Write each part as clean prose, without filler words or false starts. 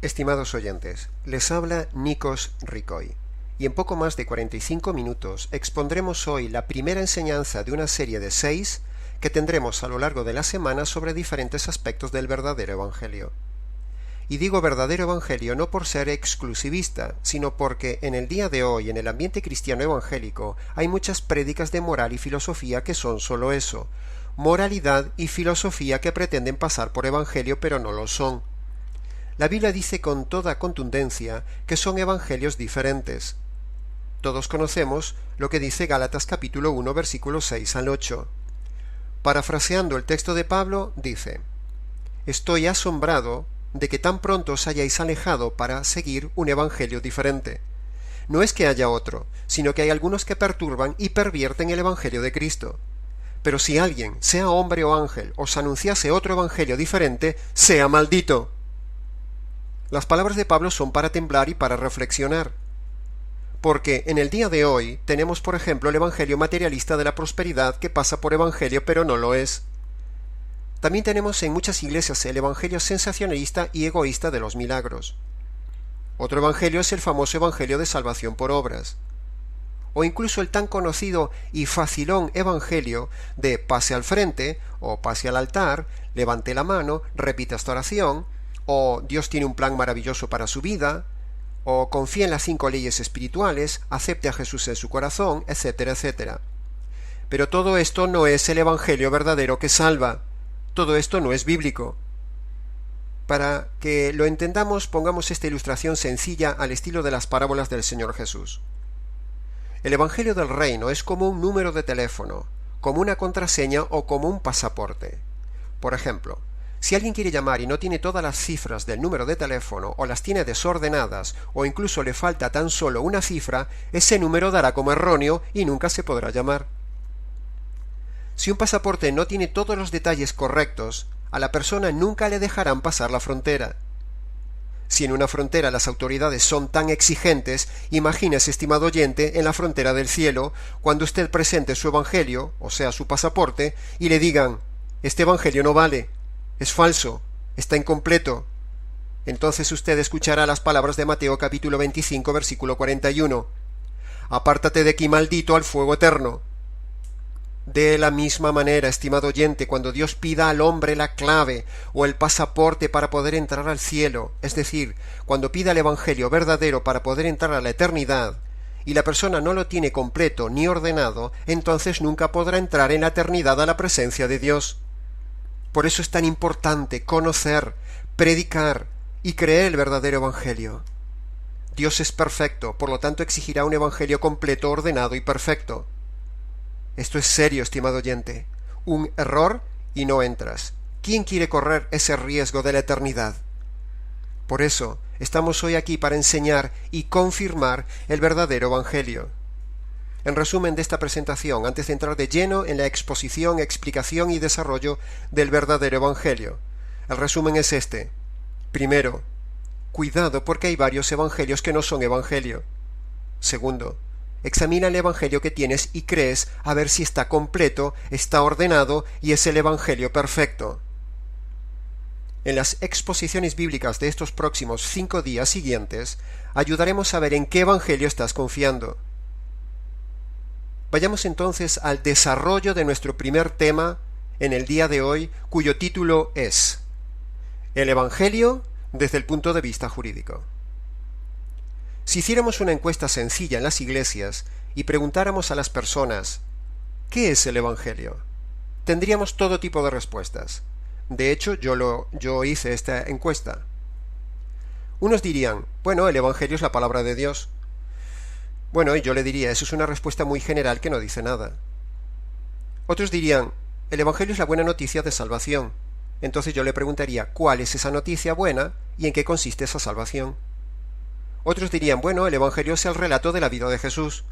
Estimados oyentes, les habla Nikos Ricoy, y en poco más de 45 minutos expondremos hoy la primera enseñanza de una serie de 6 que tendremos a lo largo de la semana sobre diferentes aspectos del verdadero Evangelio. Y digo verdadero Evangelio no por ser exclusivista, sino porque en el día de hoy, en el ambiente cristiano evangélico, hay muchas prédicas de moral y filosofía que son solo eso, moralidad y filosofía que pretenden pasar por Evangelio pero no lo son. La Biblia dice con toda contundencia que son evangelios diferentes. Todos conocemos lo que dice Gálatas capítulo 1 versículos 6 al 8. Parafraseando el texto de Pablo, dice: «Estoy asombrado de que tan pronto os hayáis alejado para seguir un evangelio diferente. No es que haya otro, sino que hay algunos que perturban y pervierten el evangelio de Cristo. Pero si alguien, sea hombre o ángel, os anunciase otro evangelio diferente, sea maldito». Las palabras de Pablo son para temblar y para reflexionar. Porque en el día de hoy tenemos, por ejemplo, el evangelio materialista de la prosperidad que pasa por evangelio pero no lo es. También tenemos en muchas iglesias el evangelio sensacionalista y egoísta de los milagros. Otro evangelio es el famoso evangelio de salvación por obras. O incluso el tan conocido y facilón evangelio de pase al frente, o pase al altar, levante la mano, repita esta oración, o Dios tiene un plan maravilloso para su vida, o confía en las 5 leyes espirituales, acepte a Jesús en su corazón, etcétera, etcétera. Pero todo esto no es el evangelio verdadero que salva. Todo esto no es bíblico. Para que lo entendamos, pongamos esta ilustración sencilla al estilo de las parábolas del Señor Jesús. El evangelio del reino es como un número de teléfono, como una contraseña o como un pasaporte. Por ejemplo, si alguien quiere llamar y no tiene todas las cifras del número de teléfono o las tiene desordenadas o incluso le falta tan solo una cifra, ese número dará como erróneo y nunca se podrá llamar. Si un pasaporte no tiene todos los detalles correctos, a la persona nunca le dejarán pasar la frontera. Si en una frontera las autoridades son tan exigentes, imagínese, estimado oyente, en la frontera del cielo, cuando usted presente su evangelio, o sea, su pasaporte, y le digan: «Este evangelio no vale, es falso, está incompleto». Entonces usted escuchará las palabras de Mateo capítulo 25 versículo 41. «Apártate de aquí, maldito, al fuego eterno». De la misma manera, estimado oyente, cuando Dios pida al hombre la clave o el pasaporte para poder entrar al cielo, es decir, cuando pida el evangelio verdadero para poder entrar a la eternidad, y la persona no lo tiene completo ni ordenado, entonces nunca podrá entrar en la eternidad a la presencia de Dios. Por eso es tan importante conocer, predicar y creer el verdadero evangelio. Dios es perfecto, por lo tanto exigirá un evangelio completo, ordenado y perfecto. Esto es serio, estimado oyente. Un error y no entras. ¿Quién quiere correr ese riesgo de la eternidad? Por eso estamos hoy aquí para enseñar y confirmar el verdadero evangelio. En resumen de esta presentación, antes de entrar de lleno en la exposición, explicación y desarrollo del verdadero evangelio, el resumen es este. Primero, cuidado porque hay varios evangelios que no son evangelio. Segundo, examina el evangelio que tienes y crees a ver si está completo, está ordenado y es el evangelio perfecto. En las exposiciones bíblicas de estos próximos 5 días siguientes, ayudaremos a ver en qué evangelio estás confiando. Vayamos entonces al desarrollo de nuestro primer tema en el día de hoy, cuyo título es El Evangelio desde el punto de vista jurídico. Si hiciéramos una encuesta sencilla en las iglesias y preguntáramos a las personas ¿qué es el Evangelio?, tendríamos todo tipo de respuestas. De hecho, yo hice esta encuesta. Unos dirían: bueno, el Evangelio es la palabra de Dios. Bueno, y yo le diría: eso es una respuesta muy general que no dice nada. Otros dirían: el Evangelio es la buena noticia de salvación. Entonces yo le preguntaría: ¿cuál es esa noticia buena y en qué consiste esa salvación? Otros dirían: bueno, el Evangelio es el relato de la vida de Jesús.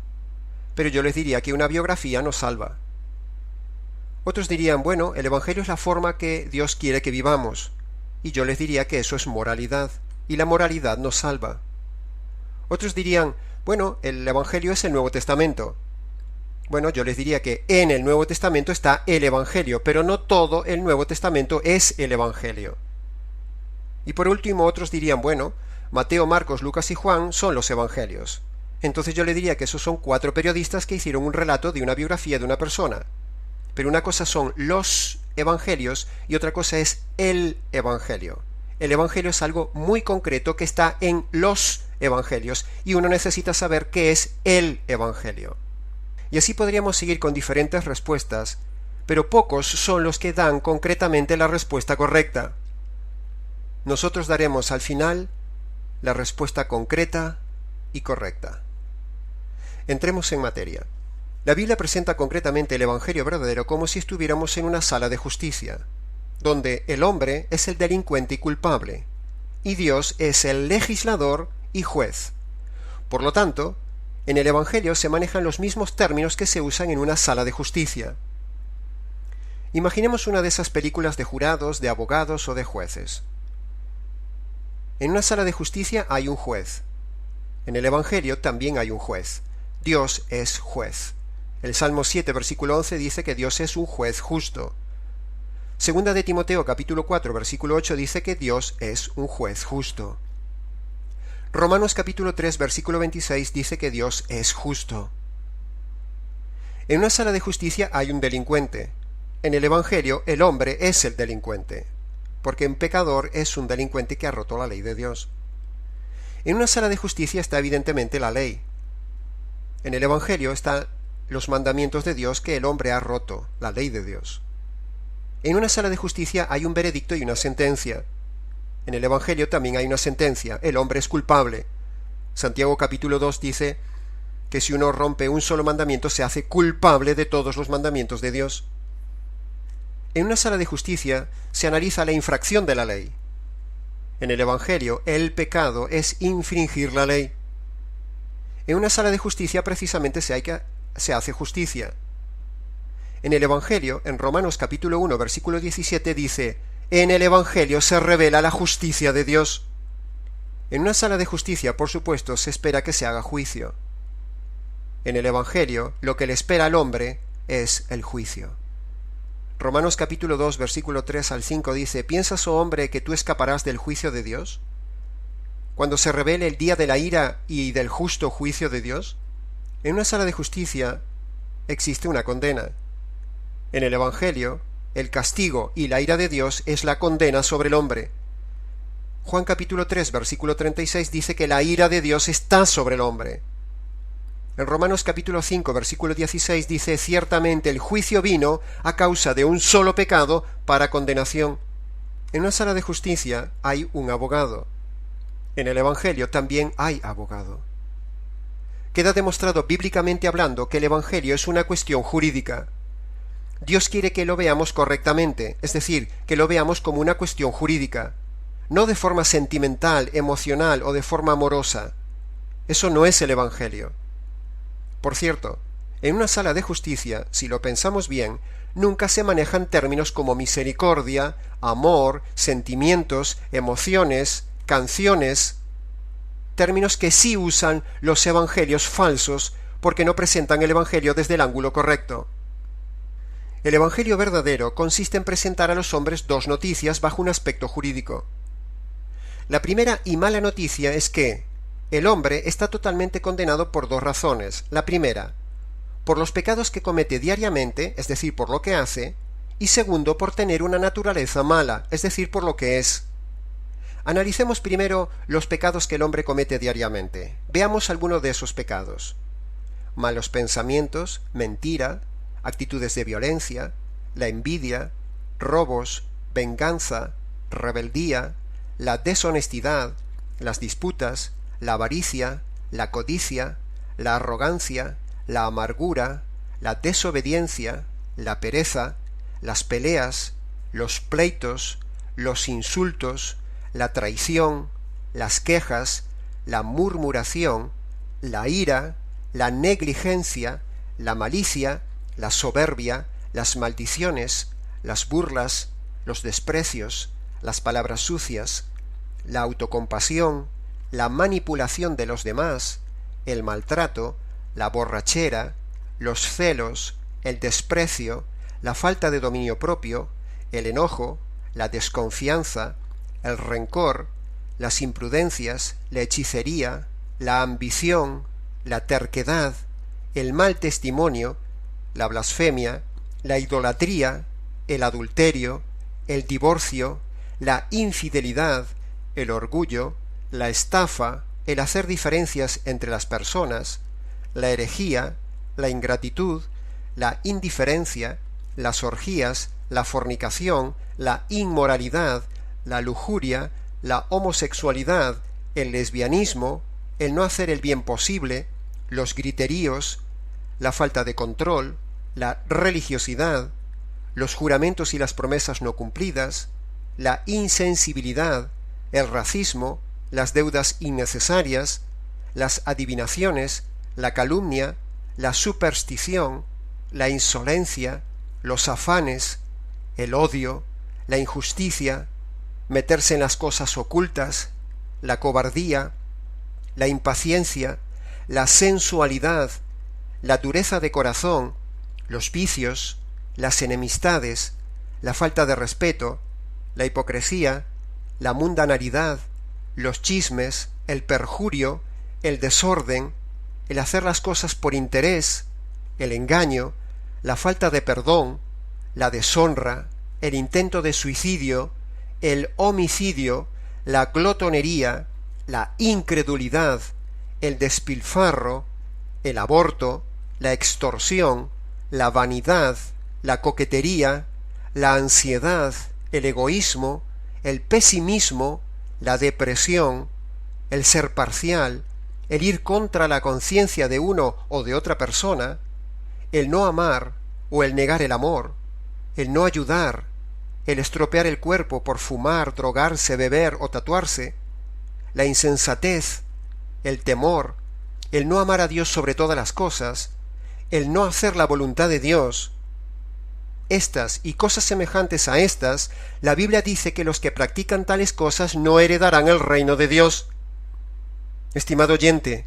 Pero yo les diría que una biografía no salva. Otros dirían: bueno, el Evangelio es la forma que Dios quiere que vivamos. Y yo les diría que eso es moralidad, y la moralidad no salva. Otros dirían: bueno, el Evangelio es el Nuevo Testamento. Bueno, yo les diría que en el Nuevo Testamento está el Evangelio, pero no todo el Nuevo Testamento es el Evangelio. Y por último otros dirían, bueno, Mateo, Marcos, Lucas y Juan son los evangelios. Entonces yo le diría que esos son 4 periodistas que hicieron un relato de una biografía de una persona. Pero una cosa son los evangelios y otra cosa es el evangelio. El evangelio es algo muy concreto que está en los evangelios y uno necesita saber qué es el evangelio. Y así podríamos seguir con diferentes respuestas, pero pocos son los que dan concretamente la respuesta correcta. Nosotros daremos al final la respuesta concreta y correcta. Entremos en materia. La Biblia presenta concretamente el Evangelio verdadero como si estuviéramos en una sala de justicia, donde el hombre es el delincuente y culpable, y Dios es el legislador y juez. Por lo tanto, en el Evangelio se manejan los mismos términos que se usan en una sala de justicia. Imaginemos una de esas películas de jurados, de abogados o de jueces. En una sala de justicia hay un juez. En el Evangelio también hay un juez. Dios es juez. El Salmo 7, versículo 11 dice que Dios es un juez justo. Segunda de Timoteo, capítulo 4, versículo 8 dice que Dios es un juez justo. Romanos capítulo 3, versículo 26 dice que Dios es justo. En una sala de justicia hay un delincuente. En el Evangelio el hombre es el delincuente, porque un pecador es un delincuente que ha roto la ley de Dios. En una sala de justicia está evidentemente la ley. En el Evangelio están los mandamientos de Dios que el hombre ha roto, la ley de Dios. En una sala de justicia hay un veredicto y una sentencia. En el Evangelio también hay una sentencia, el hombre es culpable. Santiago capítulo 2 dice que si uno rompe un solo mandamiento se hace culpable de todos los mandamientos de Dios. En una sala de justicia se analiza la infracción de la ley. En el Evangelio, el pecado es infringir la ley. En una sala de justicia precisamente se hace justicia. En el Evangelio, en Romanos capítulo 1, versículo 17 dice, en el Evangelio se revela la justicia de Dios. En una sala de justicia, por supuesto, se espera que se haga juicio. En el Evangelio, lo que le espera al hombre es el juicio. Romanos capítulo 2, versículo 3 al 5 dice, ¿piensas, oh hombre, que tú escaparás del juicio de Dios? Cuando se revele el día de la ira y del justo juicio de Dios. En una sala de justicia existe una condena. En el Evangelio, el castigo y la ira de Dios es la condena sobre el hombre. Juan capítulo 3, versículo 36 dice que la ira de Dios está sobre el hombre. En Romanos capítulo 5, versículo 16 dice, ciertamente el juicio vino a causa de un solo pecado para condenación. En una sala de justicia hay un abogado. En el Evangelio también hay abogado. Queda demostrado bíblicamente hablando que el Evangelio es una cuestión jurídica. Dios quiere que lo veamos correctamente, es decir, que lo veamos como una cuestión jurídica, no de forma sentimental, emocional o de forma amorosa. Eso no es el Evangelio. Por cierto, en una sala de justicia, si lo pensamos bien, nunca se manejan términos como misericordia, amor, sentimientos, emociones, canciones, términos que sí usan los evangelios falsos porque no presentan el evangelio desde el ángulo correcto. El evangelio verdadero consiste en presentar a los hombres dos noticias bajo un aspecto jurídico. La primera y mala noticia es que el hombre está totalmente condenado por dos razones. La primera, por los pecados que comete diariamente, es decir, por lo que hace, y segundo, por tener una naturaleza mala, es decir, por lo que es. Analicemos primero los pecados que el hombre comete diariamente. Veamos algunos de esos pecados. Malos pensamientos, mentira, actitudes de violencia, la envidia, robos, venganza, rebeldía, la deshonestidad, las disputas, la avaricia, la codicia, la arrogancia, la amargura, la desobediencia, la pereza, las peleas, los pleitos, los insultos, la traición, las quejas, la murmuración, la ira, la negligencia, la malicia, la soberbia, las maldiciones, las burlas, los desprecios, las palabras sucias, la autocompasión, la manipulación de los demás, el maltrato, la borrachera, los celos, el desprecio, la falta de dominio propio, el enojo, la desconfianza, el rencor, las imprudencias, la hechicería, la ambición, la terquedad, el mal testimonio, la blasfemia, la idolatría, el adulterio, el divorcio, la infidelidad, el orgullo, la estafa, el hacer diferencias entre las personas, la herejía, la ingratitud, la indiferencia, las orgías, la fornicación, la inmoralidad, la lujuria, la homosexualidad, el lesbianismo, el no hacer el bien posible, los griteríos, la falta de control, la religiosidad, los juramentos y las promesas no cumplidas, la insensibilidad, el racismo, las deudas innecesarias, las adivinaciones, la calumnia, la superstición, la insolencia, los afanes, el odio, la injusticia, meterse en las cosas ocultas, la cobardía, la impaciencia, la sensualidad, la dureza de corazón, los vicios, las enemistades, la falta de respeto, la hipocresía, la mundanalidad, los chismes, el perjurio, el desorden, el hacer las cosas por interés, el engaño, la falta de perdón, la deshonra, el intento de suicidio, el homicidio, la glotonería, la incredulidad, el despilfarro, el aborto, la extorsión, la vanidad, la coquetería, la ansiedad, el egoísmo, el pesimismo, la depresión, el ser parcial, el ir contra la conciencia de uno o de otra persona, el no amar o el negar el amor, el no ayudar, el estropear el cuerpo por fumar, drogarse, beber o tatuarse, la insensatez, el temor, el no amar a Dios sobre todas las cosas, el no hacer la voluntad de Dios. Estas y cosas semejantes a estas, la Biblia dice que los que practican tales cosas no heredarán el reino de Dios. Estimado oyente,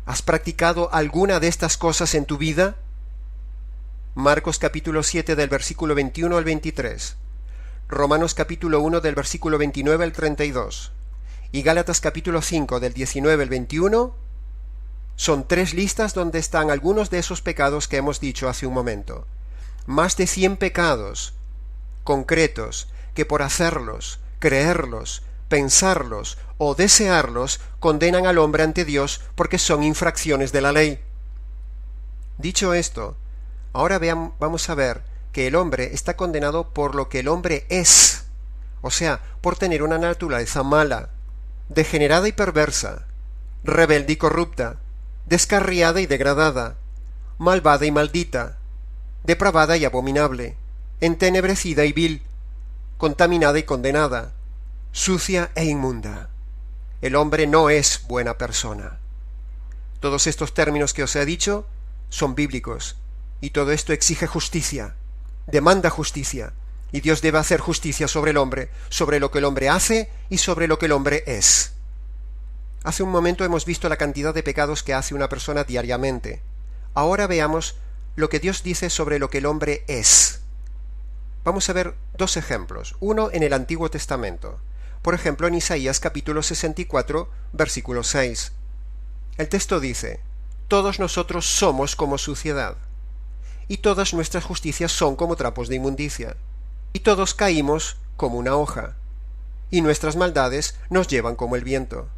¿has practicado alguna de estas cosas en tu vida? Marcos capítulo 7 del versículo 21 al 23, Romanos capítulo 1 del versículo 29 al 32 y Gálatas capítulo 5 del 19 al 21 son tres listas donde están algunos de esos pecados que hemos dicho hace un momento. Más de 100 pecados concretos que por hacerlos, creerlos, pensarlos o desearlos condenan al hombre ante Dios porque son infracciones de la ley. Dicho esto, ahora vamos a ver que el hombre está condenado por lo que el hombre es, o sea, por tener una naturaleza mala, degenerada y perversa, rebelde y corrupta, descarriada y degradada, malvada y maldita, depravada y abominable, entenebrecida y vil, contaminada y condenada, sucia e inmunda. El hombre no es buena persona. Todos estos términos que os he dicho son bíblicos, y todo esto exige justicia, demanda justicia, y Dios debe hacer justicia sobre el hombre, sobre lo que el hombre hace y sobre lo que el hombre es. Hace un momento hemos visto la cantidad de pecados que hace una persona diariamente. Ahora veamos lo que Dios dice sobre lo que el hombre es. Vamos a ver dos ejemplos, uno en el Antiguo Testamento. Por ejemplo, en Isaías capítulo 64, versículo 6. El texto dice: todos nosotros somos como suciedad, y todas nuestras justicias son como trapos de inmundicia, y todos caímos como una hoja, y nuestras maldades nos llevan como el viento.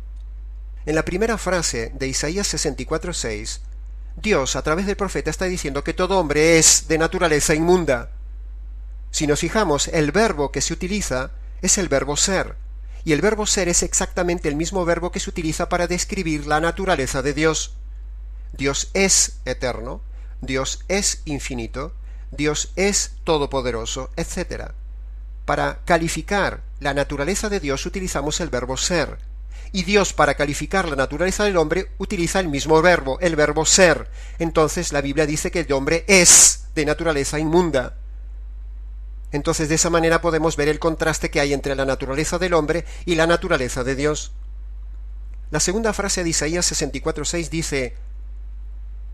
En la primera frase de Isaías 64, 6, Dios a través del profeta está diciendo que todo hombre es de naturaleza inmunda. Si nos fijamos, el verbo que se utiliza es el verbo ser, y el verbo ser es exactamente el mismo verbo que se utiliza para describir la naturaleza de Dios. Dios es eterno, Dios es infinito, Dios es todopoderoso, etc. Para calificar la naturaleza de Dios utilizamos el verbo ser, y Dios para calificar la naturaleza del hombre utiliza el mismo verbo, el verbo ser. Entonces la Biblia dice que el hombre es de naturaleza inmunda. Entonces de esa manera podemos ver el contraste que hay entre la naturaleza del hombre y la naturaleza de Dios. La segunda frase de Isaías 64:6 dice: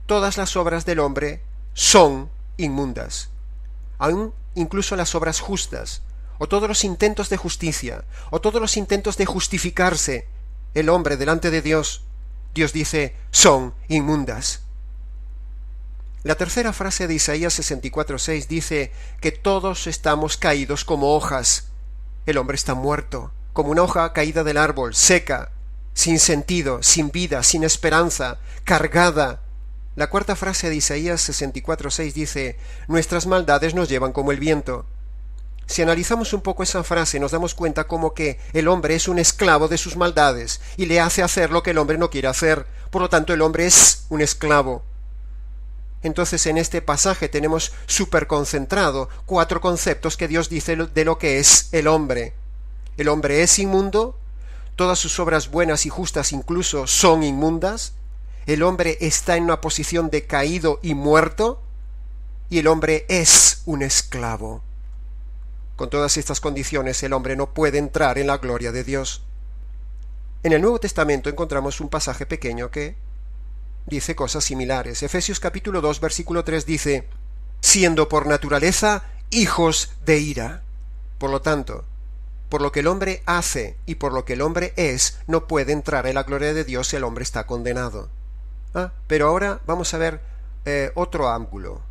todas las obras del hombre son inmundas, aun incluso las obras justas, o todos los intentos de justicia, o todos los intentos de justificarse el hombre delante de Dios, Dios dice, son inmundas. La tercera frase de Isaías 64:6 dice que todos estamos caídos como hojas. El hombre está muerto, como una hoja caída del árbol, seca, sin sentido, sin vida, sin esperanza, cargada. La cuarta frase de Isaías 64:6 dice, nuestras maldades nos llevan como el viento. Si analizamos un poco esa frase, nos damos cuenta como que el hombre es un esclavo de sus maldades y le hace hacer lo que el hombre no quiere hacer. Por lo tanto, el hombre es un esclavo. Entonces, en este pasaje tenemos superconcentrado 4 conceptos que Dios dice de lo que es el hombre. El hombre es inmundo, todas sus obras buenas y justas incluso son inmundas, el hombre está en una posición de caído y muerto, y el hombre es un esclavo. Con todas estas condiciones, el hombre no puede entrar en la gloria de Dios. En el Nuevo Testamento encontramos un pasaje pequeño que dice cosas similares. Efesios capítulo 2, versículo 3 dice, siendo por naturaleza hijos de ira. Por lo tanto, por lo que el hombre hace y por lo que el hombre es, no puede entrar en la gloria de Dios, el hombre está condenado. Pero ahora vamos a ver otro ángulo.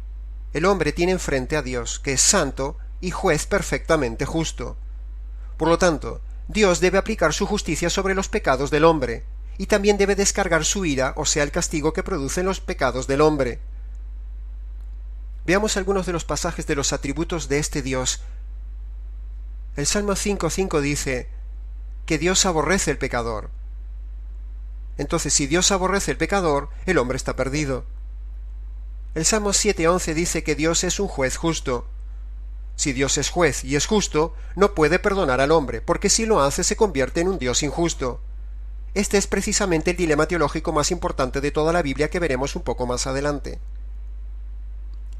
El hombre tiene enfrente a Dios, que es santo y juez perfectamente justo. Por lo tanto, Dios debe aplicar su justicia sobre los pecados del hombre, y también debe descargar su ira, o sea, el castigo que producen los pecados del hombre. Veamos algunos de los pasajes de los atributos de este Dios. El Salmo 5:5 dice que Dios aborrece el pecador. Entonces, si Dios aborrece el pecador, el hombre está perdido. El Salmo 7:11 dice que Dios es un juez justo. Si Dios es juez y es justo, no puede perdonar al hombre, porque si lo hace se convierte en un Dios injusto. Este es precisamente el dilema teológico más importante de toda la Biblia que veremos un poco más adelante.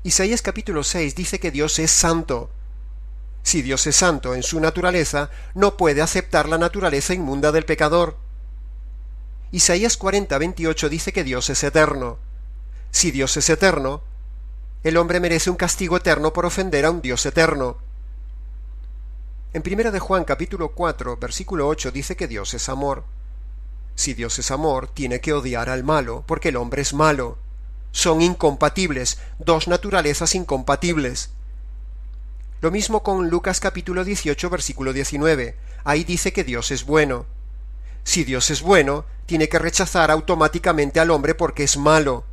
Isaías capítulo 6 dice que Dios es santo. Si Dios es santo en su naturaleza, no puede aceptar la naturaleza inmunda del pecador. Isaías 40:28 dice que Dios es eterno. Si Dios es eterno, el hombre merece un castigo eterno por ofender a un Dios eterno. En 1 de Juan capítulo 4, versículo 8 dice que Dios es amor. Si Dios es amor, tiene que odiar al malo, porque el hombre es malo. Son incompatibles, dos naturalezas incompatibles. Lo mismo con Lucas capítulo 18, versículo 19. Ahí dice que Dios es bueno. Si Dios es bueno, tiene que rechazar automáticamente al hombre porque es malo.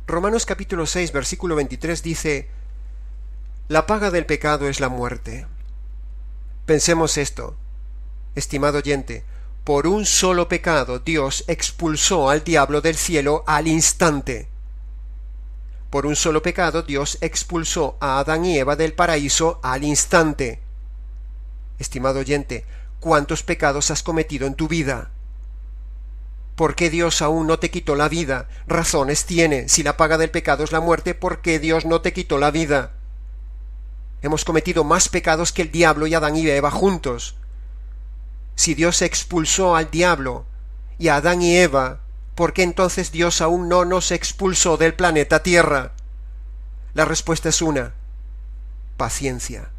Romanos capítulo 6, versículo 23 dice, la paga del pecado es la muerte. Pensemos esto, estimado oyente, por un solo pecado Dios expulsó al diablo del cielo al instante. Por un solo pecado Dios expulsó a Adán y Eva del paraíso al instante. Estimado oyente, ¿cuántos pecados has cometido en tu vida? ¿Por qué Dios aún no te quitó la vida? Razones tiene. Si la paga del pecado es la muerte, ¿por qué Dios no te quitó la vida? Hemos cometido más pecados que el diablo y Adán y Eva juntos. Si Dios expulsó al diablo y a Adán y Eva, ¿por qué entonces Dios aún no nos expulsó del planeta Tierra? La respuesta es una: paciencia.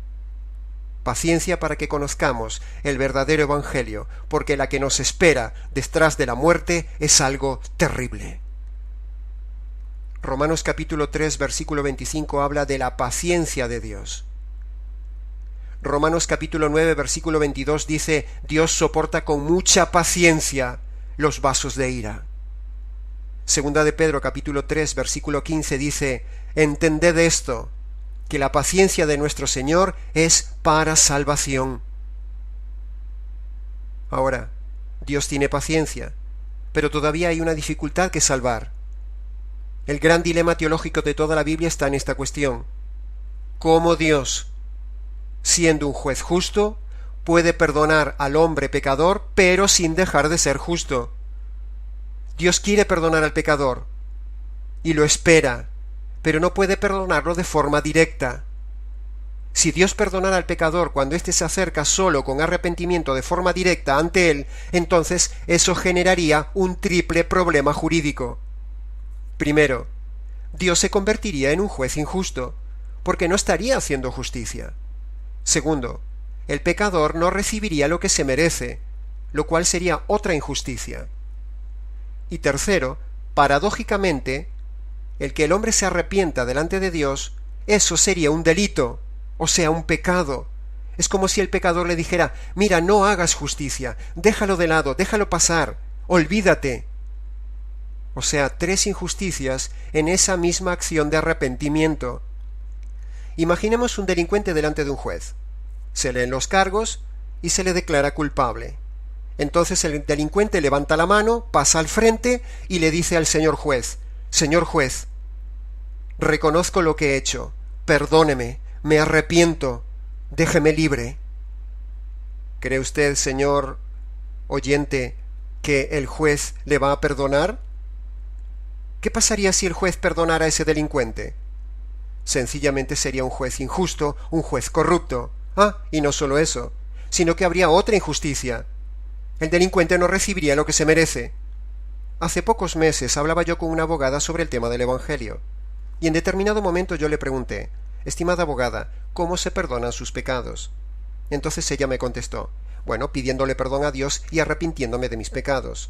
Paciencia para que conozcamos el verdadero Evangelio, porque la que nos espera detrás de la muerte es algo terrible. Romanos capítulo 3, versículo 25 habla de la paciencia de Dios. Romanos capítulo 9, versículo 22 dice, Dios soporta con mucha paciencia los vasos de ira. Segunda de Pedro capítulo 3, versículo 15 dice, entended esto, que la paciencia de nuestro Señor es para salvación. Ahora, Dios tiene paciencia, pero todavía hay una dificultad que salvar. El gran dilema teológico de toda la Biblia está en esta cuestión. ¿Cómo Dios, siendo un juez justo, puede perdonar al hombre pecador, pero sin dejar de ser justo? Dios quiere perdonar al pecador, y lo espera, pero no puede perdonarlo de forma directa. Si Dios perdonara al pecador cuando éste se acerca solo con arrepentimiento de forma directa ante él, entonces eso generaría un triple problema jurídico. Primero, Dios se convertiría en un juez injusto, porque no estaría haciendo justicia. Segundo, el pecador no recibiría lo que se merece, lo cual sería otra injusticia. Y tercero, paradójicamente, el que el hombre se arrepienta delante de Dios, eso sería un delito, o sea, un pecado. Es como si el pecador le dijera, mira, no hagas justicia, déjalo de lado, déjalo pasar, olvídate. O sea, tres injusticias en esa misma acción de arrepentimiento. Imaginemos un delincuente delante de un juez. Se leen los cargos y se le declara culpable. Entonces el delincuente levanta la mano, pasa al frente y le dice al señor juez, señor juez, reconozco lo que he hecho, perdóneme, me arrepiento, déjeme libre. ¿Cree usted, señor oyente, que el juez le va a perdonar? ¿Qué pasaría si el juez perdonara a ese delincuente? Sencillamente sería un juez injusto, un juez corrupto. Y no solo eso, sino que habría otra injusticia. El delincuente no recibiría lo que se merece. Hace pocos meses hablaba yo con una abogada sobre el tema del Evangelio, y en determinado momento yo le pregunté, estimada abogada, ¿cómo se perdonan sus pecados? Entonces ella me contestó, bueno, pidiéndole perdón a Dios y arrepintiéndome de mis pecados.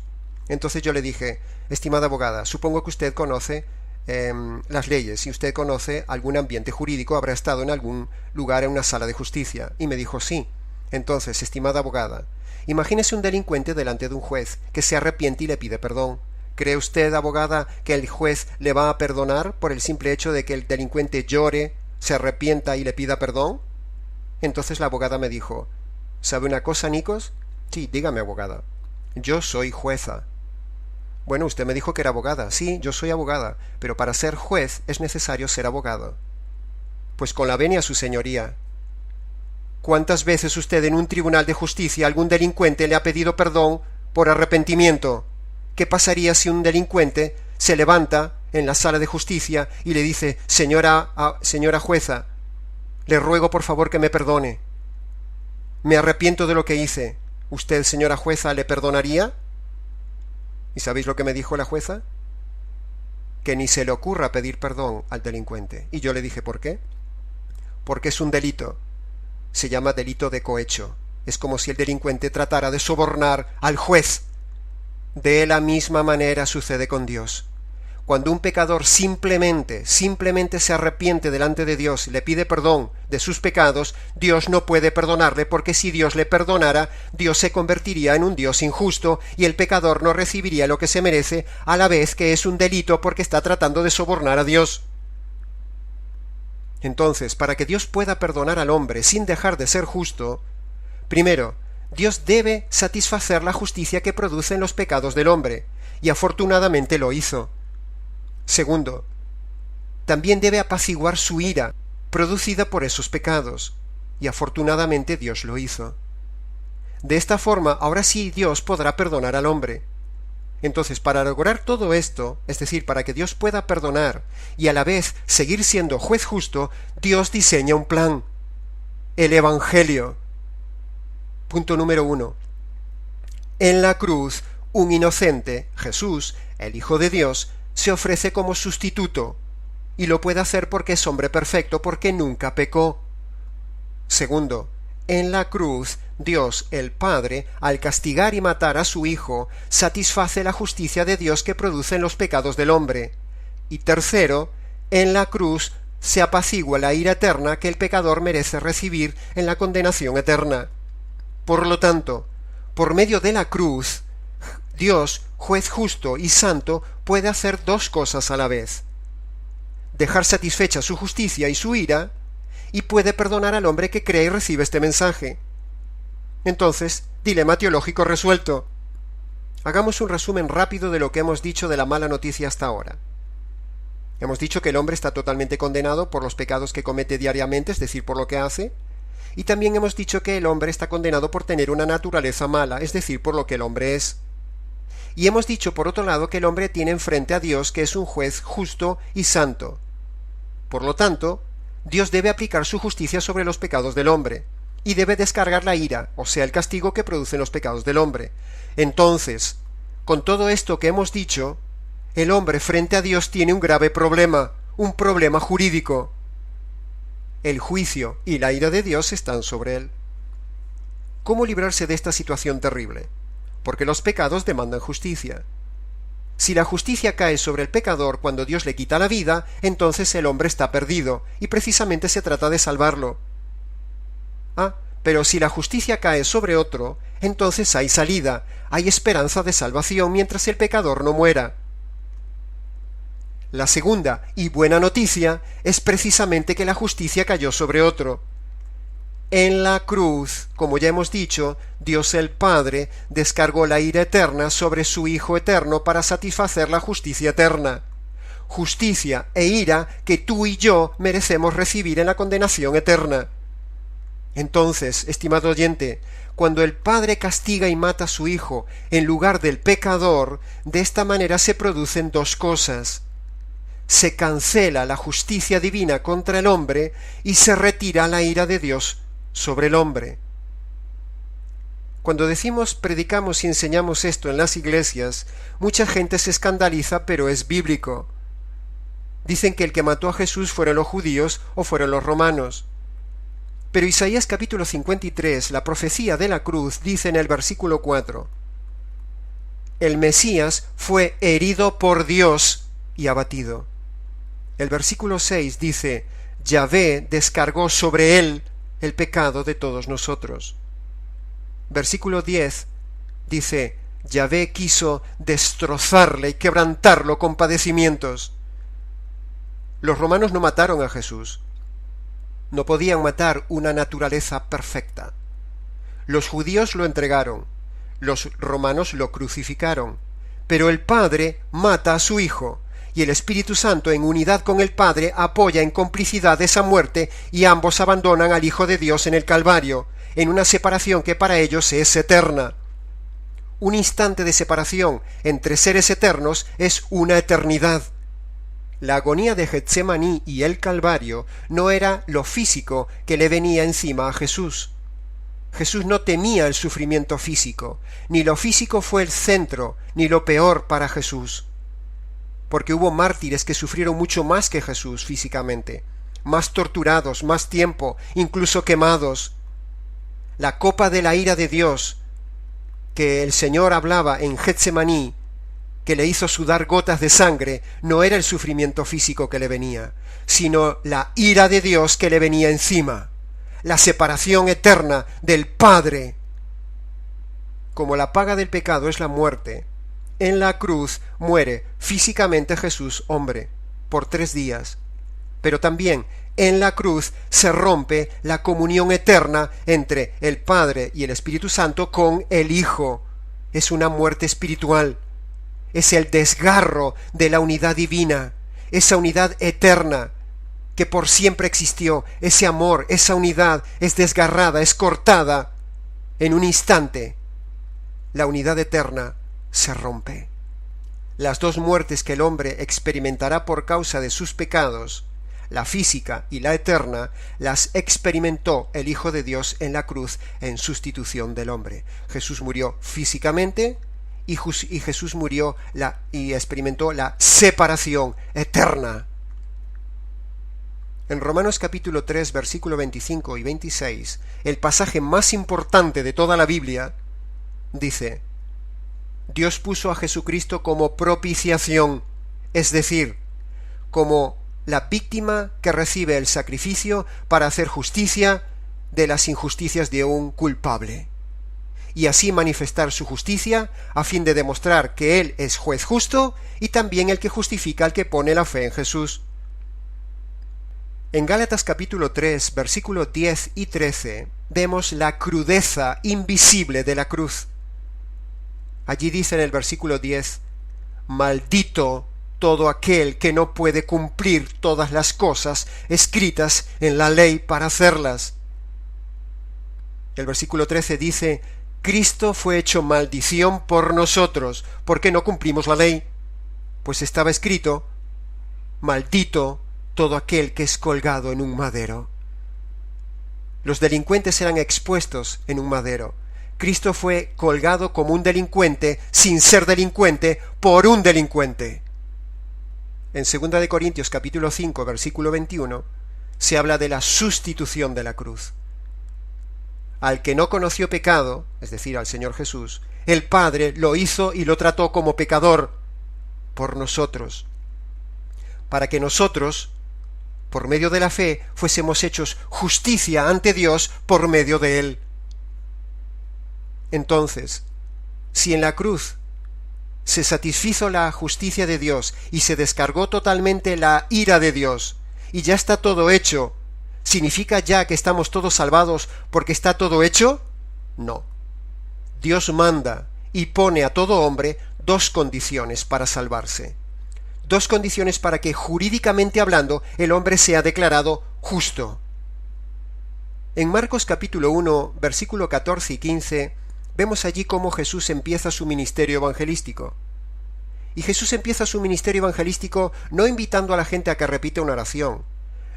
Entonces yo le dije, estimada abogada, supongo que usted conoce las leyes, si usted conoce algún ambiente jurídico, habrá estado en algún lugar en una sala de justicia. Y me dijo, sí. Entonces, estimada abogada, imagínese un delincuente delante de un juez que se arrepiente y le pide perdón. ¿Cree usted, abogada, que el juez le va a perdonar por el simple hecho de que el delincuente llore, se arrepienta y le pida perdón? Entonces la abogada me dijo, ¿sabe una cosa, Nikos? Sí, dígame, abogada. Yo soy jueza. Bueno, usted me dijo que era abogada. Sí, yo soy abogada, pero para ser juez es necesario ser abogado. Pues con la venia, su señoría. ¿Cuántas veces usted en un tribunal de justicia algún delincuente le ha pedido perdón por arrepentimiento? ¿Qué pasaría si un delincuente se levanta en la sala de justicia y le dice, señora jueza, le ruego por favor que me perdone? Me arrepiento de lo que hice. ¿Usted, señora jueza, le perdonaría? ¿Y sabéis lo que me dijo la jueza? Que ni se le ocurra pedir perdón al delincuente. Y yo le dije, ¿por qué? Porque es un delito. Se llama delito de cohecho. Es como si el delincuente tratara de sobornar al juez. De la misma manera sucede con Dios. Cuando un pecador simplemente se arrepiente delante de Dios y le pide perdón de sus pecados, Dios no puede perdonarle, porque si Dios le perdonara, Dios se convertiría en un Dios injusto y el pecador no recibiría lo que se merece, a la vez que es un delito porque está tratando de sobornar a Dios. Entonces, para que Dios pueda perdonar al hombre sin dejar de ser justo, primero, Dios debe satisfacer la justicia que producen los pecados del hombre, y afortunadamente lo hizo. Segundo, también debe apaciguar su ira, producida por esos pecados, y afortunadamente Dios lo hizo. De esta forma, ahora sí Dios podrá perdonar al hombre. Entonces, para lograr todo esto, es decir, para que Dios pueda perdonar y a la vez seguir siendo juez justo, Dios diseña un plan, el Evangelio. Punto número 1. En la cruz, un inocente, Jesús, el Hijo de Dios, se ofrece como sustituto, y lo puede hacer porque es hombre perfecto, porque nunca pecó. Segundo, en la cruz, Dios, el Padre, al castigar y matar a su Hijo, satisface la justicia de Dios que producen los pecados del hombre. Y tercero, en la cruz se apacigua la ira eterna que el pecador merece recibir en la condenación eterna. Por lo tanto, por medio de la cruz, Dios, juez justo y santo, puede hacer dos cosas a la vez: dejar satisfecha su justicia y su ira, y puede perdonar al hombre que cree y recibe este mensaje. Entonces, dilema teológico resuelto. Hagamos un resumen rápido de lo que hemos dicho de la mala noticia hasta ahora. Hemos dicho que el hombre está totalmente condenado por los pecados que comete diariamente, es decir, por lo que hace, y también hemos dicho que el hombre está condenado por tener una naturaleza mala, es decir, por lo que el hombre es. Y hemos dicho, por otro lado, que el hombre tiene enfrente a Dios, que es un juez justo y santo. Por lo tanto, Dios debe aplicar su justicia sobre los pecados del hombre, y debe descargar la ira, o sea, el castigo que producen los pecados del hombre. Entonces, con todo esto que hemos dicho, el hombre frente a Dios tiene un grave problema, un problema jurídico. el juicio y la ira de Dios están sobre él. ¿Cómo librarse de esta situación terrible? Porque los pecados demandan justicia. Si la justicia cae sobre el pecador cuando Dios le quita la vida, entonces el hombre está perdido, y precisamente se trata de salvarlo. Pero si la justicia cae sobre otro, entonces hay salida, hay esperanza de salvación mientras el pecador no muera. La segunda y buena noticia es precisamente que la justicia cayó sobre otro. En la cruz, como ya hemos dicho, Dios el Padre descargó la ira eterna sobre su Hijo eterno para satisfacer la justicia eterna. Justicia e ira que tú y yo merecemos recibir en la condenación eterna. Entonces, estimado oyente, cuando el Padre castiga y mata a su Hijo en lugar del pecador, de esta manera se producen dos cosas. Se cancela la justicia divina contra el hombre y se retira la ira de Dios sobre el hombre. Cuando predicamos y enseñamos esto en las iglesias, mucha gente se escandaliza, pero es bíblico. Dicen que el que mató a Jesús fueron los judíos o fueron los romanos. Pero Isaías capítulo 53, la profecía de la cruz, dice en el versículo 4: el Mesías fue herido por Dios y abatido. El versículo 6 dice: Yahvé descargó sobre él el pecado de todos nosotros. Versículo 10 dice: Yahvé quiso destrozarle y quebrantarlo con padecimientos. Los romanos no mataron a Jesús. No podían matar una naturaleza perfecta. Los judíos lo entregaron, los romanos lo crucificaron, pero el Padre mata a su Hijo, y el Espíritu Santo, en unidad con el Padre, apoya en complicidad esa muerte, y ambos abandonan al Hijo de Dios en el Calvario, en una separación que para ellos es eterna. Un instante de separación entre seres eternos es una eternidad. La agonía de Getsemaní y el Calvario no era lo físico que le venía encima a Jesús. Jesús no temía el sufrimiento físico, ni lo físico fue el centro, ni lo peor para Jesús. Porque hubo mártires que sufrieron mucho más que Jesús físicamente, más torturados, más tiempo, incluso quemados. La copa de la ira de Dios, que el Señor hablaba en Getsemaní, que le hizo sudar gotas de sangre, no era el sufrimiento físico que le venía, sino la ira de Dios que le venía encima, la separación eterna del Padre. Como la paga del pecado es la muerte, en la cruz muere físicamente Jesús hombre, por 3 días, pero también en la cruz se rompe la comunión eterna entre el Padre y el Espíritu Santo con el Hijo. Es una muerte espiritual. Es el desgarro de la unidad divina, esa unidad eterna que por siempre existió. Ese amor, esa unidad es desgarrada, es cortada en un instante. La unidad eterna se rompe. Las dos muertes que el hombre experimentará por causa de sus pecados, la física y la eterna, las experimentó el Hijo de Dios en la cruz en sustitución del hombre. Jesús murió físicamente, y Jesús murió y experimentó la separación eterna. En Romanos capítulo 3, versículo 25 y 26, el pasaje más importante de toda la Biblia, dice: Dios puso a Jesucristo como propiciación, es decir, como la víctima que recibe el sacrificio para hacer justicia de las injusticias de un culpable, y así manifestar su justicia a fin de demostrar que Él es juez justo y también el que justifica al que pone la fe en Jesús. En Gálatas capítulo 3, versículos 10 y 13, vemos la crudeza invisible de la cruz. Allí dice en el versículo 10: Maldito todo aquel que no puede cumplir todas las cosas escritas en la ley para hacerlas. El versículo 13 dice: Cristo fue hecho maldición por nosotros, porque no cumplimos la ley, pues estaba escrito: Maldito todo aquel que es colgado en un madero. Los delincuentes eran expuestos en un madero. Cristo fue colgado como un delincuente, sin ser delincuente, por un delincuente. En 2 de Corintios capítulo 5, versículo 21, se habla de la sustitución de la cruz. Al que no conoció pecado, es decir, al Señor Jesús, el Padre lo hizo y lo trató como pecador por nosotros, para que nosotros, por medio de la fe, fuésemos hechos justicia ante Dios por medio de Él. Entonces, si en la cruz se satisfizo la justicia de Dios y se descargó totalmente la ira de Dios, y ya está todo hecho, ¿significa ya que estamos todos salvados porque está todo hecho? No. Dios manda y pone a todo hombre dos condiciones para salvarse. Dos condiciones para que, jurídicamente hablando, el hombre sea declarado justo. En Marcos capítulo 1, versículo 14 y 15, vemos allí cómo Jesús empieza su ministerio evangelístico. Y Jesús empieza su ministerio evangelístico no invitando a la gente a que repita una oración,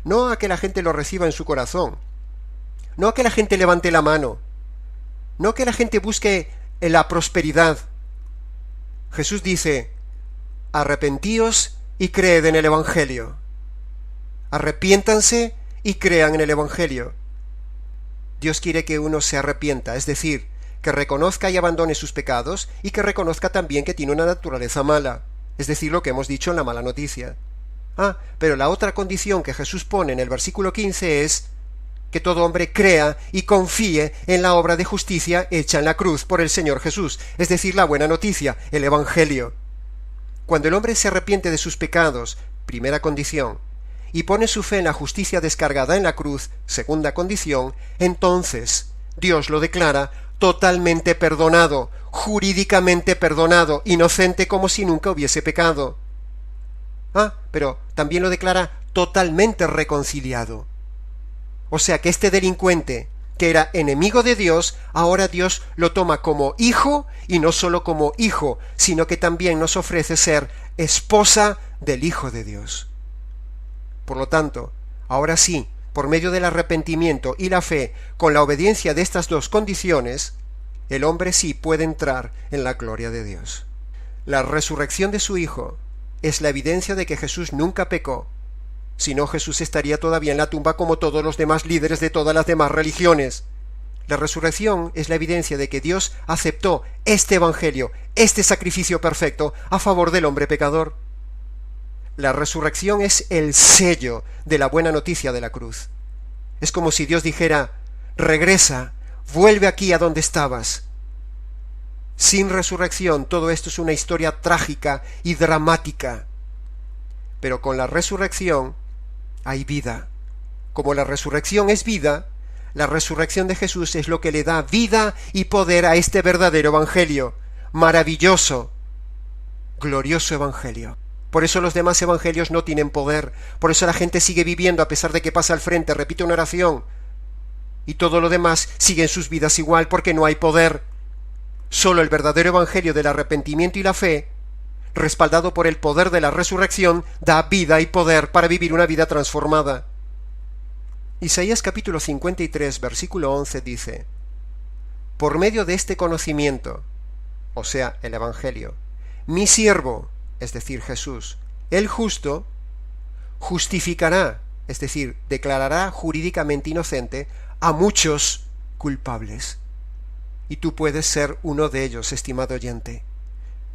no a que la gente lo reciba en su corazón, no a que la gente levante la mano, no a que la gente busque la prosperidad. Jesús dice: arrepentíos y creed en el Evangelio. Arrepiéntanse y crean en el Evangelio. Dios quiere que uno se arrepienta, es decir, que reconozca y abandone sus pecados y que reconozca también que tiene una naturaleza mala, es decir, lo que hemos dicho en la mala noticia. Pero la otra condición que Jesús pone en el versículo 15 es que todo hombre crea y confíe en la obra de justicia hecha en la cruz por el Señor Jesús, es decir, la buena noticia, el Evangelio. Cuando el hombre se arrepiente de sus pecados, primera condición, y pone su fe en la justicia descargada en la cruz, segunda condición, entonces Dios lo declara totalmente perdonado, jurídicamente perdonado, inocente como si nunca hubiese pecado. Pero también lo declara totalmente reconciliado. O sea que este delincuente, que era enemigo de Dios, ahora Dios lo toma como hijo, y no solo como hijo, sino que también nos ofrece ser esposa del Hijo de Dios. Por lo tanto, ahora sí, por medio del arrepentimiento y la fe, con la obediencia de estas dos condiciones, el hombre sí puede entrar en la gloria de Dios. La resurrección de su Hijo es la evidencia de que Jesús nunca pecó. Si no, Jesús estaría todavía en la tumba como todos los demás líderes de todas las demás religiones. La resurrección es la evidencia de que Dios aceptó este evangelio, este sacrificio perfecto, a favor del hombre pecador. La resurrección es el sello de la buena noticia de la cruz. Es como si Dios dijera: regresa, vuelve aquí a donde estabas. Sin resurrección todo esto es una historia trágica y dramática. Pero con la resurrección hay vida. Como la resurrección es vida, la resurrección de Jesús es lo que le da vida y poder a este verdadero evangelio, maravilloso, glorioso evangelio. Por eso los demás evangelios no tienen poder, por eso la gente sigue viviendo a pesar de que pasa al frente, repite una oración, y todo lo demás sigue en sus vidas igual porque no hay poder. Solo el verdadero evangelio del arrepentimiento y la fe, respaldado por el poder de la resurrección, da vida y poder para vivir una vida transformada. Isaías capítulo 53, versículo 11 dice: por medio de este conocimiento, o sea, el evangelio, mi siervo, es decir, Jesús, el justo, justificará, es decir, declarará jurídicamente inocente a muchos culpables. Y tú puedes ser uno de ellos, estimado oyente.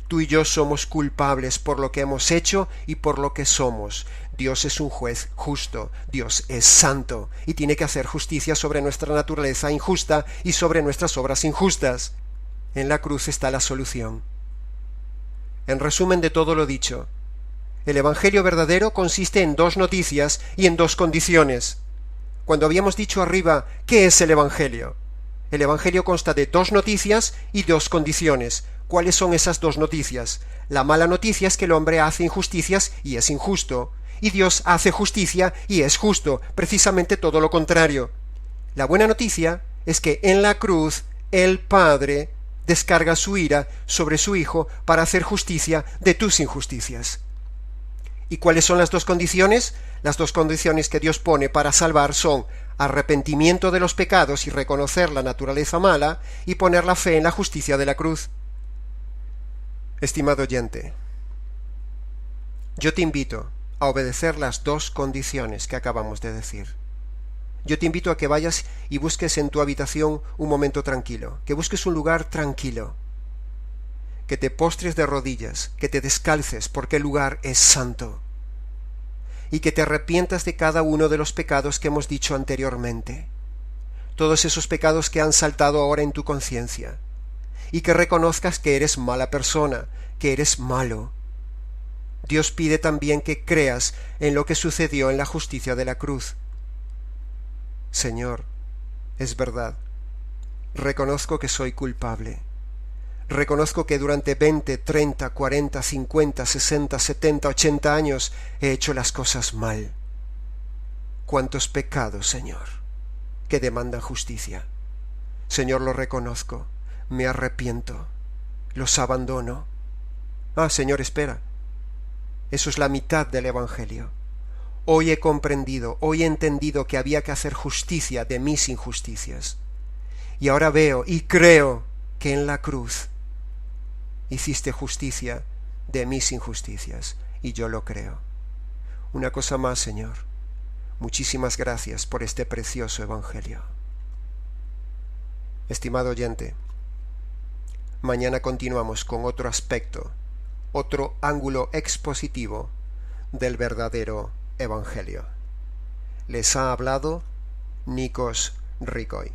Tú y yo somos culpables por lo que hemos hecho y por lo que somos. Dios es un juez justo, Dios es santo y tiene que hacer justicia sobre nuestra naturaleza injusta y sobre nuestras obras injustas. En la cruz está la solución. En resumen de todo lo dicho, el evangelio verdadero consiste en dos noticias y en dos condiciones. Cuando habíamos dicho arriba, ¿qué es el evangelio? El evangelio consta de dos noticias y dos condiciones. ¿Cuáles son esas dos noticias? La mala noticia es que el hombre hace injusticias y es injusto, y Dios hace justicia y es justo, precisamente todo lo contrario. La buena noticia es que en la cruz el Padre descarga su ira sobre su Hijo para hacer justicia de tus injusticias. ¿Y cuáles son las dos condiciones? Las dos condiciones que Dios pone para salvar son arrepentimiento de los pecados y reconocer la naturaleza mala, y poner la fe en la justicia de la cruz. Estimado oyente, yo te invito a obedecer las dos condiciones que acabamos de decir. Yo te invito a que vayas y busques en tu habitación un momento tranquilo, que busques un lugar tranquilo, que te postres de rodillas, que te descalces porque el lugar es santo, y que te arrepientas de cada uno de los pecados que hemos dicho anteriormente, todos esos pecados que han saltado ahora en tu conciencia, y que reconozcas que eres mala persona, que eres malo. Dios pide también que creas en lo que sucedió en la justicia de la cruz. Señor, es verdad, reconozco que soy culpable. Reconozco que durante 20, 30, 40, 50, 60, 70, 80 años he hecho las cosas mal. ¿Cuántos pecados, Señor, que demandan justicia? Señor, lo reconozco, me arrepiento, los abandono. Ah, Señor, espera. Eso es la mitad del Evangelio. Hoy he comprendido, hoy he entendido que había que hacer justicia de mis injusticias. Y ahora veo y creo que en la cruz hiciste justicia de mis injusticias, y yo lo creo. Una cosa más, Señor. Muchísimas gracias por este precioso Evangelio. Estimado oyente, mañana continuamos con otro aspecto, otro ángulo expositivo del verdadero Evangelio. Les ha hablado Nikos Ricoy.